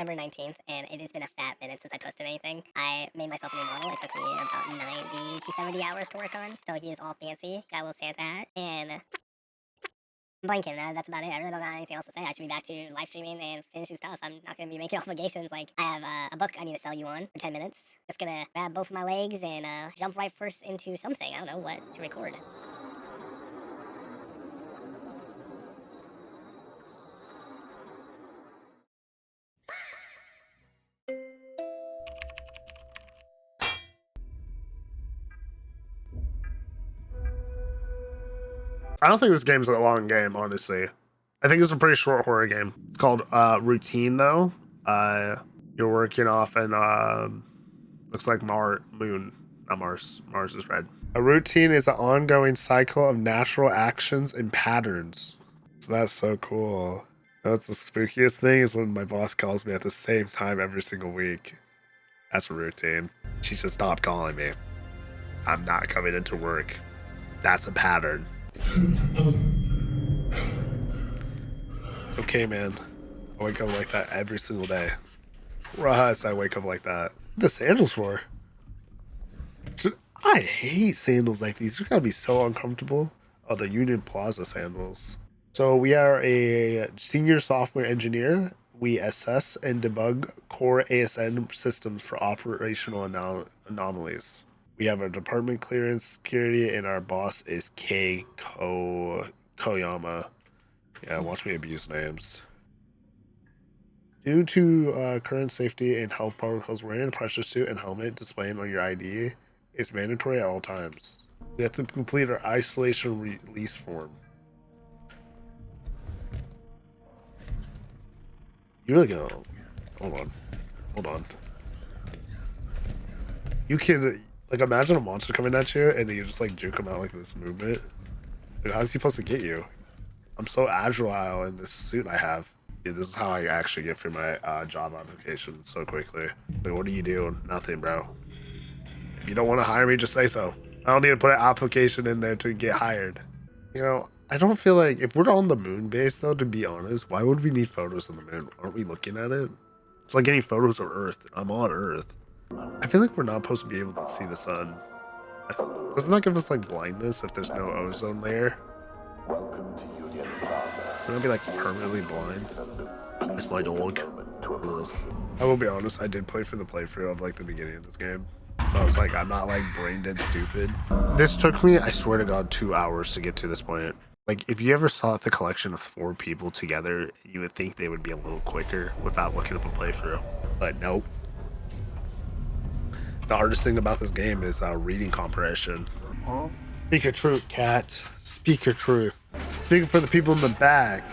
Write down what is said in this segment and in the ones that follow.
December 19th, and it has been a fat minute since I posted anything. I made myself a new model. It took me about 90 to 70 hours to work on, so he is all fancy. Got a little Santa hat, and I'm blanking. That's about it. I really don't got anything else to say. I should be back to live streaming and finishing stuff. I'm not going to be making obligations. Like, I have a book I need to sell you on for 10 minutes. Just going to grab both of my legs and jump right first into something. I don't know what to record. I don't think this game's a long game, honestly. I think it's a pretty short horror game. It's called Routine, though. You're working off an looks like Moon, not Mars. Mars is red. A routine is an ongoing cycle of natural actions and patterns. So that's so cool. That's the spookiest thing is when my boss calls me at the same time every single week. That's a routine. She should stop calling me. I'm not coming into work. That's a pattern. Okay, man. I wake up like that every single day. Russ, I wake up like that. What the sandals for? I hate sandals like these. They're gotta be so uncomfortable. Oh, the Union Plaza sandals. So we are a senior software engineer. We assess and debug core ASN systems for operational anomalies. We have a department clearance security, and our boss is Koyama. Yeah, watch me abuse names. Due to current safety and health protocols, wearing a pressure suit and helmet displaying on your ID is mandatory at all times. We have to complete our isolation release form. You really gonna... Hold on. You can... Like, imagine a monster coming at you, and then you just, like, juke him out like this movement. Like, how's he supposed to get you? I'm so agile in this suit I have. Yeah, this is how I actually get through my job application so quickly. Like, what are you doing? Nothing, bro. If you don't want to hire me, just say so. I don't need to put an application in there to get hired. You know, I don't feel like... If we're on the moon base, though, to be honest, why would we need photos of the moon? Aren't we looking at it? It's like getting photos of Earth. I'm on Earth. I feel like we're not supposed to be able to see the sun. Doesn't that give us like blindness if there's no ozone layer? Welcome to Union Plaza. We're gonna be like permanently blind. It's my dog. Ugh. I will be honest, I did play for the playthrough of like the beginning of this game. So I was like, I'm not like brain dead stupid. This took me, I swear to God, 2 hours to get to this point. Like, if you ever saw the collection of 4 people together, you would think they would be a little quicker without looking up a playthrough. But nope. The hardest thing about this game is reading comprehension. Speak your truth, cat. Speak your truth. Speaking for the people in the back.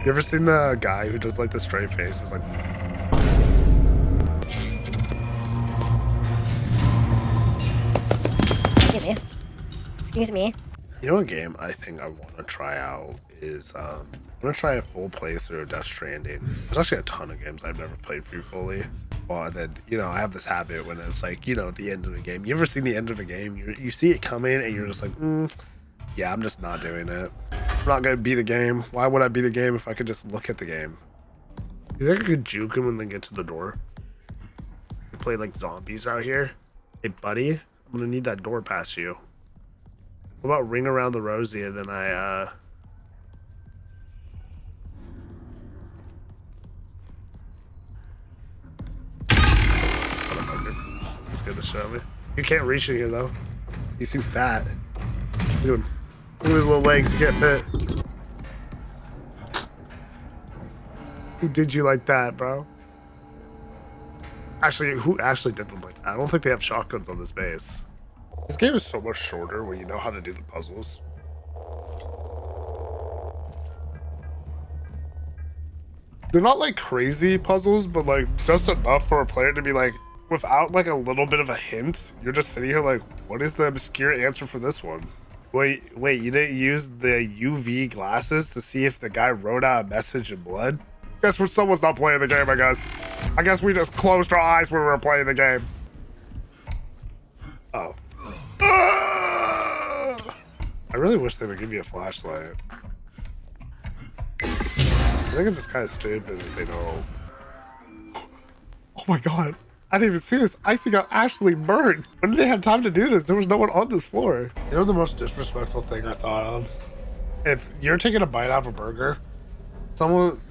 You ever seen the guy who does like the straight face? It's like... Excuse me. You know what game I think I want to try out is, I'm going to try a full playthrough of Death Stranding. There's actually a ton of games I've never played through fully. Well, and then, you know, I have this habit when it's like, you know, at the end of the game. You ever seen the end of a game? You see it coming and you're just like, yeah, I'm just not doing it. I'm not going to beat the game. Why would I beat a game if I could just look at the game? You think I could juke him and then get to the door? We play like zombies out here. Hey, buddy, I'm going to need that door past you. What about ring around the rosy and then I, He's gonna show me. You can't reach in here though. He's too fat. Look at his little legs. You can't fit. Who did you like that, bro? Actually, who actually did them like that? I don't think they have shotguns on this base. This game is so much shorter when you know how to do the puzzles. They're not like crazy puzzles, but like just enough for a player to be like, without like a little bit of a hint, you're just sitting here like, what is the obscure answer for this one? Wait, you didn't use the UV glasses to see if the guy wrote out a message in blood? Guess someone's not playing the game, I guess. I guess we just closed our eyes when we were playing the game. Oh. I really wish they would give you a flashlight. think it's just kind of stupid that they don't. Oh my god. I didn't even see this. Icy got actually burned. When did they have time to do this? There was no one on this floor. You know the most disrespectful thing I thought of? If you're taking a bite out of a burger,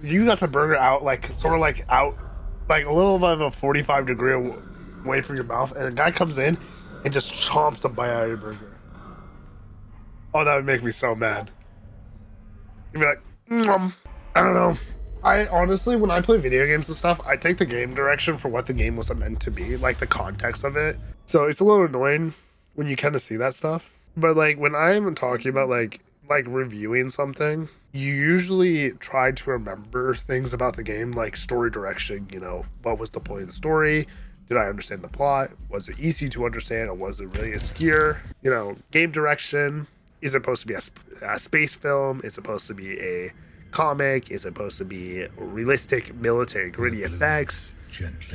you got the burger out, like, sort of like out, like a little bit of a 45-degree away from your mouth, and a guy comes in and just chomps a bite out of your burger. Oh, that would make me so mad. You'd be like, I don't know. I honestly, when I play video games and stuff, I take the game direction for what the game was meant to be, like the context of it. So it's a little annoying when you kind of see that stuff. But like when I'm talking about like reviewing something, you usually try to remember things about the game, like story direction. You know, what was the point of the story? Did I understand the plot? Was it easy to understand, or was it really obscure? You know, game direction. Is it supposed to be a space film? Is it supposed to be a comic? Is it supposed to be realistic military gritty effects?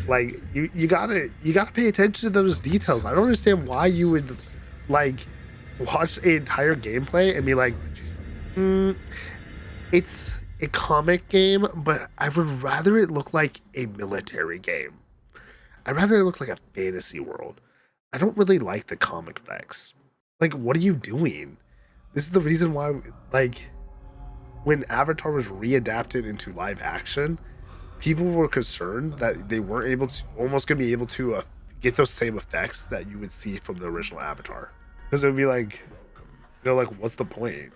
Like you gotta pay attention to those details. I don't understand why you would like watch an entire gameplay and be like, it's a comic game, but I would rather it look like a military game. I'd rather it look like a fantasy world. I don't really like the comic effects. Like, what are you doing? This is the reason why, like, when Avatar was readapted into live action, people were concerned that they weren't able to, almost going to be able to get those same effects that you would see from the original Avatar. Because it would be like, you know, like, what's the point?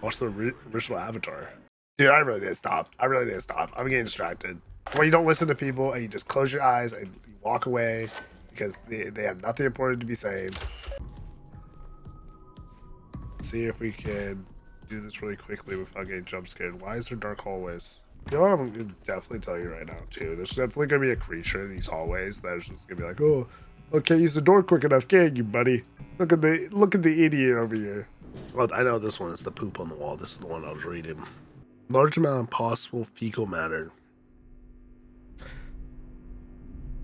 Watch the original Avatar. Dude, I really need to stop. I'm getting distracted. Well, you don't listen to people and you just close your eyes and you walk away because they have nothing important to be saying. See if we can do this really quickly without getting jump scared. Why is there dark hallways? You know what I'm gonna definitely tell you right now too. There's definitely gonna be a creature in these hallways that's just gonna be like, oh, I can't use the door quick enough, can you, buddy? Look at the idiot over here. Well, I know this one is the poop on the wall. This is the one I was reading. Large amount of possible fecal matter.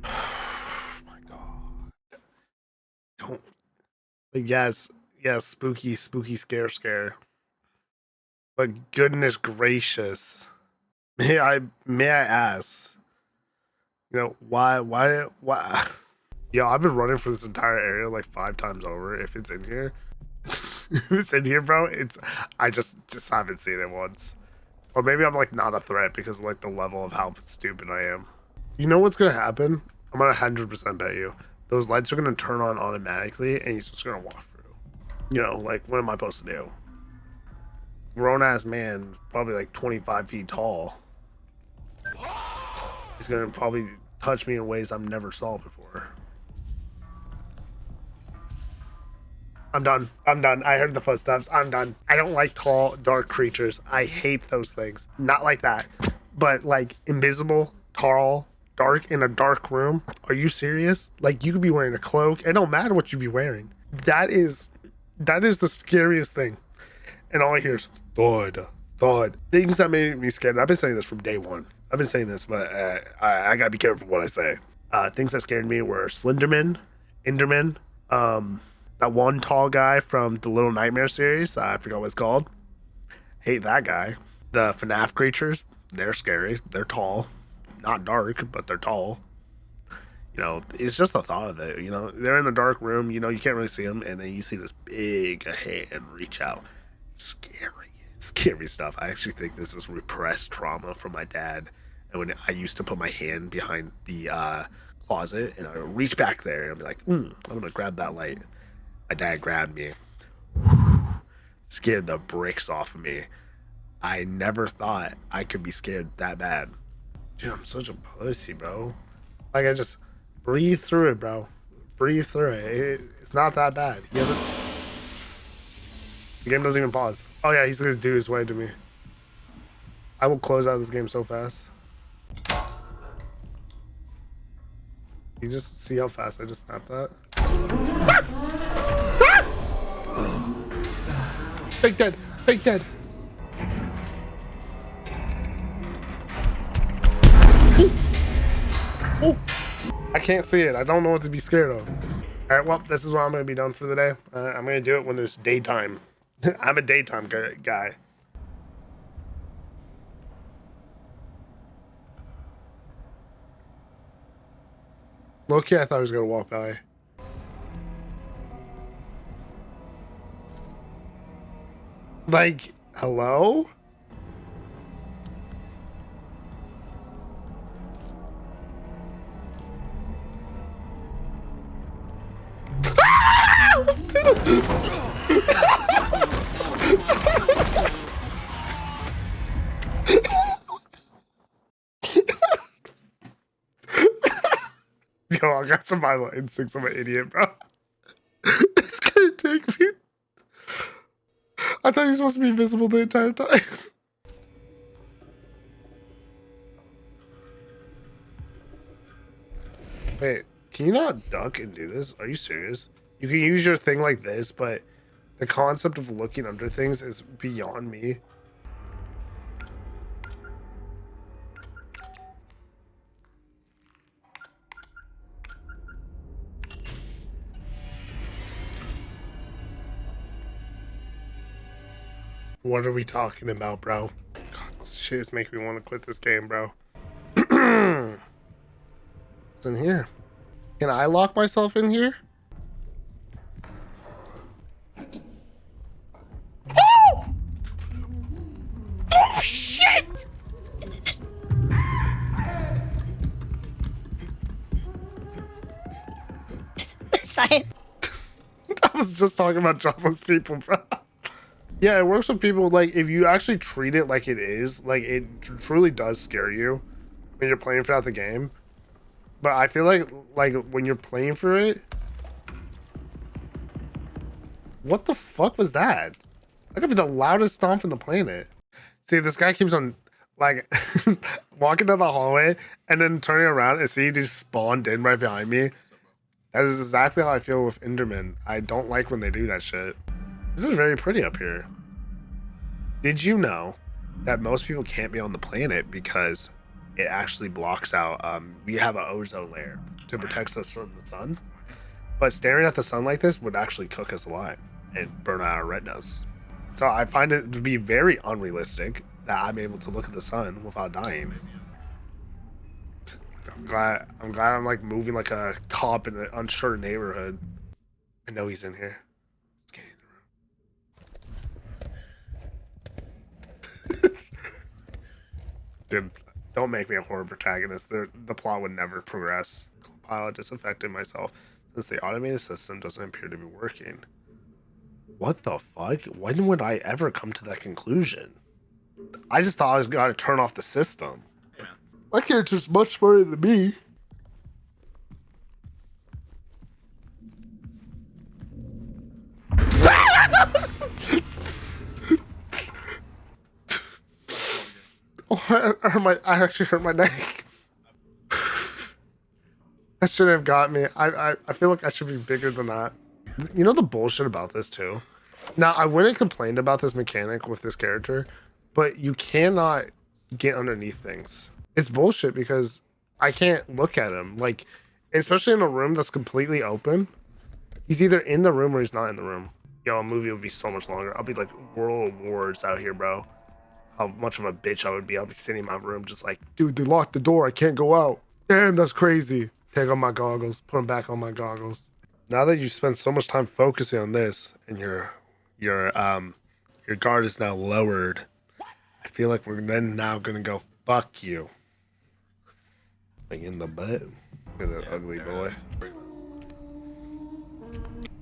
Oh my god. Don't. Yes, spooky, scare. But goodness gracious. May I ask, you know, why? Yo, I've been running for this entire area like 5 times over. If it's in here, if it's in here, bro, I just haven't seen it once. Or maybe I'm like not a threat because of like the level of how stupid I am. You know what's gonna happen? I'm gonna 100% bet you those lights are gonna turn on automatically, and he's just gonna walk through. You know, like what am I supposed to do? Grown ass man, probably like 25 feet tall. He's gonna probably touch me in ways I've never saw before. I'm done. I heard the footsteps. I'm done. I don't like tall, dark creatures. I hate those things. Not like that. But like invisible, tall, dark in a dark room. Are you serious? Like you could be wearing a cloak. It don't matter what you be wearing. That is the scariest thing. And all I hear is thud. Things that made me scared. I've been saying this from day one. I've been saying this, but I gotta be careful what I say. Things that scared me were Slenderman, Enderman, that one tall guy from the Little Nightmare series. I forgot what it's called. Hate that guy. The FNAF creatures, they're scary. They're tall. Not dark, but they're tall. You know, it's just the thought of it. You know, they're in a dark room. You know, you can't really see them. And then you see this big hand reach out. Scary stuff. I actually think this is repressed trauma from my dad. And when I used to put my hand behind the closet and I would reach back there and I'd be like, I'm going to grab that light. My dad grabbed me. Scared the bricks off of me. I never thought I could be scared that bad. Dude, I'm such a pussy, bro. Like, I just breathe through it, bro. Breathe through it. It's not that bad. The game doesn't even pause. Oh, yeah, he's gonna do his way to me. I will close out this game so fast. You just see how fast I just snapped that? Fake dead! Oh. I can't see it. I don't know what to be scared of. Alright, well, this is what I'm going to be done for the day. I'm going to do it when it's daytime. I'm a daytime guy. Low-key, I thought I was gonna walk by. Like, hello? Yo, I got survival instincts. I'm an idiot, bro. It's gonna take me. I thought he was supposed to be invisible the entire time. Wait, can you not duck and do this? Are you serious? You can use your thing like this, but the concept of looking under things is beyond me. What are we talking about, bro? God, this shit is making me want to quit this game, bro. What's in here? Can I lock myself in here? Oh! Oh, shit! Sorry. I was just talking about jobless people, bro. Yeah, it works with people, like, if you actually treat it like it is, like, it truly does scare you when you're playing throughout the game. But I feel like when you're playing for it... What the fuck was that? That could be the loudest stomp in the planet. See, this guy keeps on, like, walking down the hallway and then turning around and see he just spawned in right behind me. That is exactly how I feel with Enderman. I don't like when they do that shit. This is very pretty up here. Did you know that most people can't be on the planet because it actually blocks out, we have an ozone layer to protect us from the sun. But staring at the sun like this would actually cook us alive and burn out our retinas. So I find it to be very unrealistic that I'm able to look at the sun without dying. I'm glad I'm like moving like a cop in an unsure neighborhood. I know he's in here. Let's get in the room. Dude, don't make me a horror protagonist. The plot would never progress. Pilot disaffected myself since the automated system doesn't appear to be working. What the fuck? When would I ever come to that conclusion? I just thought I was gonna turn off the system. Yeah. My character's much smarter than me. Oh, I actually hurt my neck. That shouldn't have got me. I feel like I should be bigger than that. You know the bullshit about this too? Now, I wouldn't complain about this mechanic with this character, but you cannot get underneath things. It's bullshit because I can't look at him. Like, especially in a room that's completely open. He's either in the room or he's not in the room. Yo, a movie would be so much longer. I'll be like World Wars out here, bro. How much of a bitch I would be. I'll be sitting in my room just like, dude, they locked the door. I can't go out. Damn, that's crazy. Take off my goggles. Put them back on my goggles. Now that you spend so much time focusing on this and your guard is now lowered, I feel like we're then now gonna go fuck you. Like in the butt. Look at that ugly boy.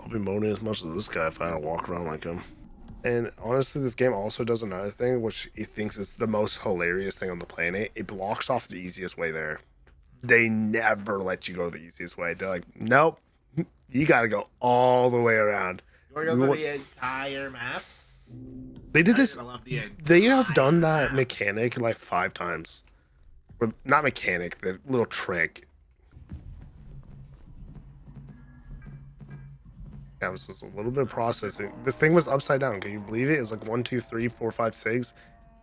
I'll be moaning as much as this guy if I don't walk around like him. And honestly, this game also does another thing, which he thinks is the most hilarious thing on the planet. It blocks off the easiest way there. They never let you go the easiest way. They're like, nope, you gotta go all the way around. You want to go to the entire map? They did this. They have done that map. mechanic like 5 times. Or not mechanic, the little trick. Yeah, it was just a little bit of processing. This thing was upside down. Can you believe it? It was like 1, 2, 3, 4, 5, 6.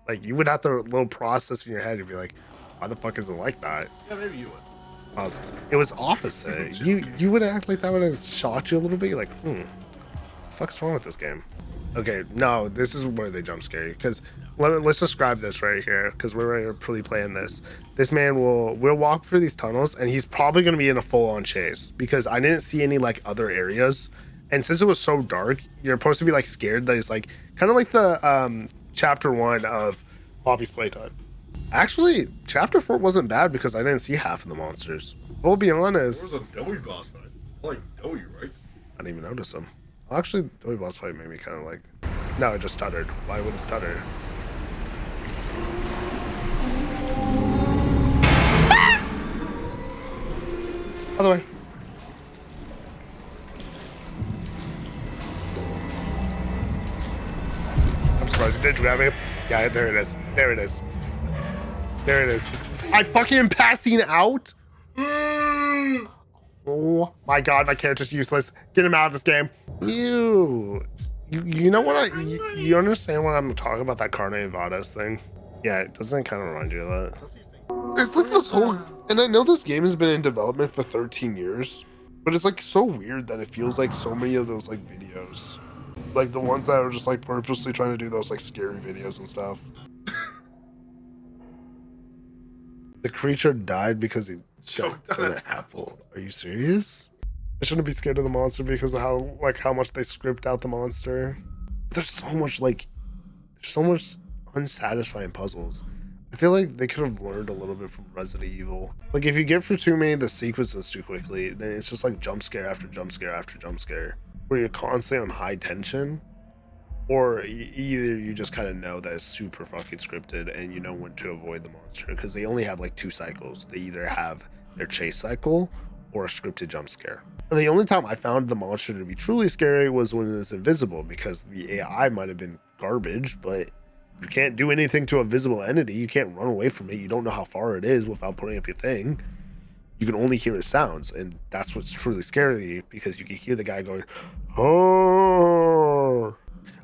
Like you would have to little process in your head. You'd be like, why the fuck is it like that? Yeah, maybe you would. It was opposite. you would act like that would have shocked you a little bit. You're like, the fuck's wrong with this game? Okay, no, this is where they jump scare you. Because let's describe this right here. Because we're really playing this. This man we'll walk through these tunnels, and he's probably going to be in a full-on chase. Because I didn't see any like other areas, and since it was so dark, you're supposed to be like scared that it's like kind of like the chapter 1 of Poppy's Playtime. Actually, chapter 4 wasn't bad because I didn't see half of the monsters. We'll be honest. There was a Doey boss fight. Like Doey, right? I didn't even notice them. Actually, the Doey boss fight made me kind of like... No, it just stuttered. Why would it stutter? By the way. I'm surprised it did grab me. Yeah, there it is. There it is. There it is. I fucking am passing out. Oh my god, my character's useless. Get him out of this game. Ew. You know what you understand when I'm talking about that carne nevadas thing? Yeah, doesn't it kind of remind you of that? It's like this whole, and I know this game has been in development for 13 years, but it's like so weird that it feels like so many of those like videos, like the ones that are just like purposely trying to do those like scary videos and stuff. The creature died because he choked on an apple. Are you serious? I shouldn't be scared of the monster because of how much they script out the monster. There's so much unsatisfying puzzles. I feel like they could have learned a little bit from Resident Evil. Like if you get through too many of the sequences too quickly, then it's just like jump scare after jump scare after jump scare, where you're constantly on high tension, or either you just kind of know that it's super fucking scripted and you know when to avoid the monster because they only have like 2 cycles. They either have their chase cycle or a scripted jump scare. And the only time I found the monster to be truly scary was when it was invisible, because the AI might have been garbage, but you can't do anything to a visible entity. You can't run away from it. You don't know how far it is without putting up your thing. You can only hear its sounds, and that's what's truly scary, because you can hear the guy going, oh.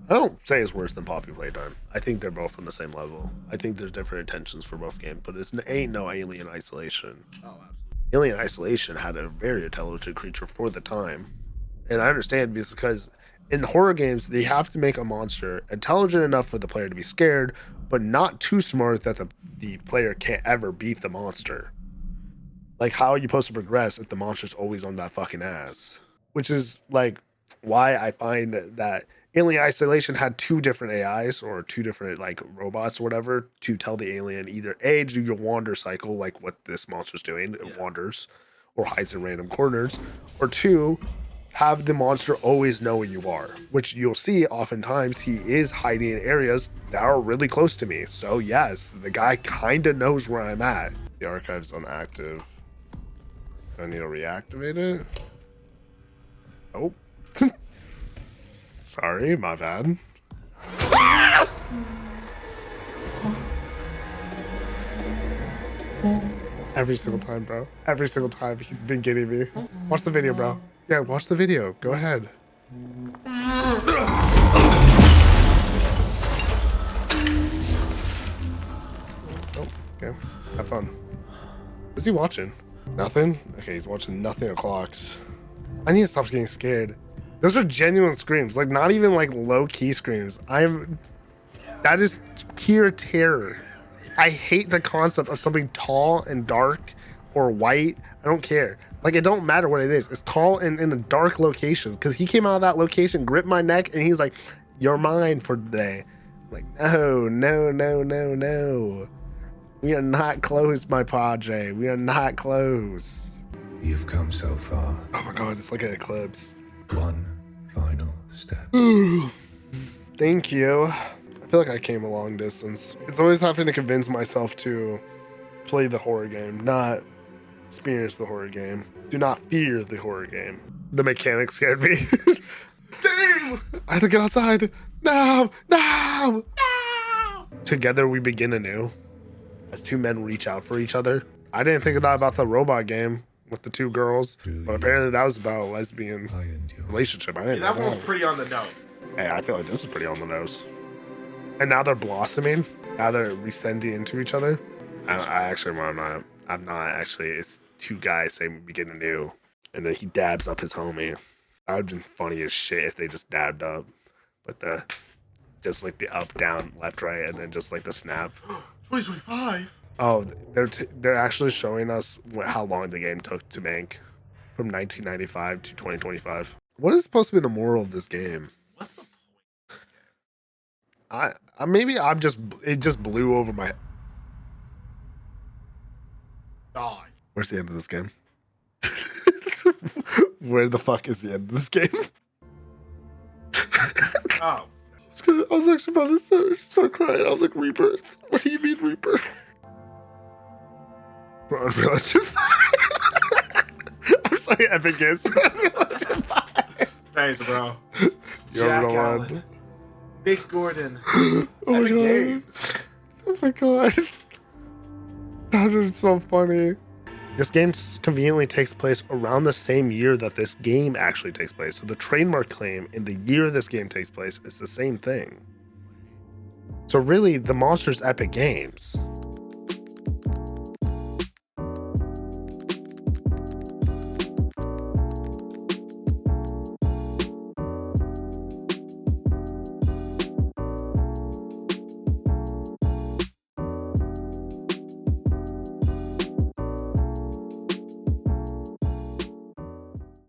I don't say it's worse than Poppy Playtime. I think they're both on the same level. I think there's different intentions for both games, but it ain't no Alien Isolation. Oh, absolutely. Alien Isolation had a very intelligent creature for the time. And I understand because in horror games, they have to make a monster intelligent enough for the player to be scared, but not too smart that the player can't ever beat the monster. Like, how are you supposed to progress if the monster's always on that fucking ass? Which is, like, why I find that Alien Isolation had 2 different AIs or 2 different, like, robots or whatever to tell the alien either A, do your wander cycle, like what this monster's doing, it wanders or hides in random corners, or 2, have the monster always know where you are, which you'll see oftentimes he is hiding in areas that are really close to me. So yes, the guy kind of knows where I'm at. The archive's inactive. Do I need to reactivate it? Oh. Sorry, my bad. Every single time, bro. Every single time he's been getting me. Watch the video, bro. Yeah, watch the video. Go ahead. Oh, okay. Have fun. What's he watching? Nothing? Okay, he's watching nothing at clocks. I need to stop getting scared. Those are genuine screams, like not even like low-key screams. That is pure terror. I hate the concept of something tall and dark or white. I don't care. Like, it don't matter what it is. It's tall and in a dark location. Because he came out of that location, gripped my neck, and he's like, you're mine for today. I'm like, no, no, no, no, no. We are not close, my padre. We are not close. You've come so far. Oh my god, it's like an eclipse. One final step. Thank you. I feel like I came a long distance. It's always having to convince myself to play the horror game, not experience the horror game. Do not fear the horror game. The mechanic scared me. Damn! I have to get outside. No! No! No! Together we begin anew. As 2 men reach out for each other. I didn't think about the robot game with the 2 girls, but apparently that was about a lesbian relationship. I didn't know That one was pretty on the nose. Hey, I feel like this is pretty on the nose. And now they're blossoming. Now they're rescending into each other. I'm not actually. It's 2 guys saying we begin anew. And then he dabs up his homie. That would have been funny as shit if they just dabbed up. But the just like the up, down, left, right, and then just like the snap. 2025. Oh, they're actually showing us how long the game took to make, from 1995 to 2025. What is supposed to be the moral of this game? What's the point? I maybe I'm just it just blew over my. Die. Where's the end of this game? Where the fuck is the end of this game? Oh. I was actually about to start crying. I was like, Rebirth? What do you mean Rebirth? We're on Unreal Engine 5. I'm sorry, Epic Games. Unreal Engine 5. Thanks, bro. You're Jack Unreal Allen. Engine. Big Gordon. Oh my Epic god. Games. Oh my god. That is so funny. This game conveniently takes place around the same year that this game actually takes place. So the trademark claim in the year this game takes place is the same thing. So really, the monster's Epic Games.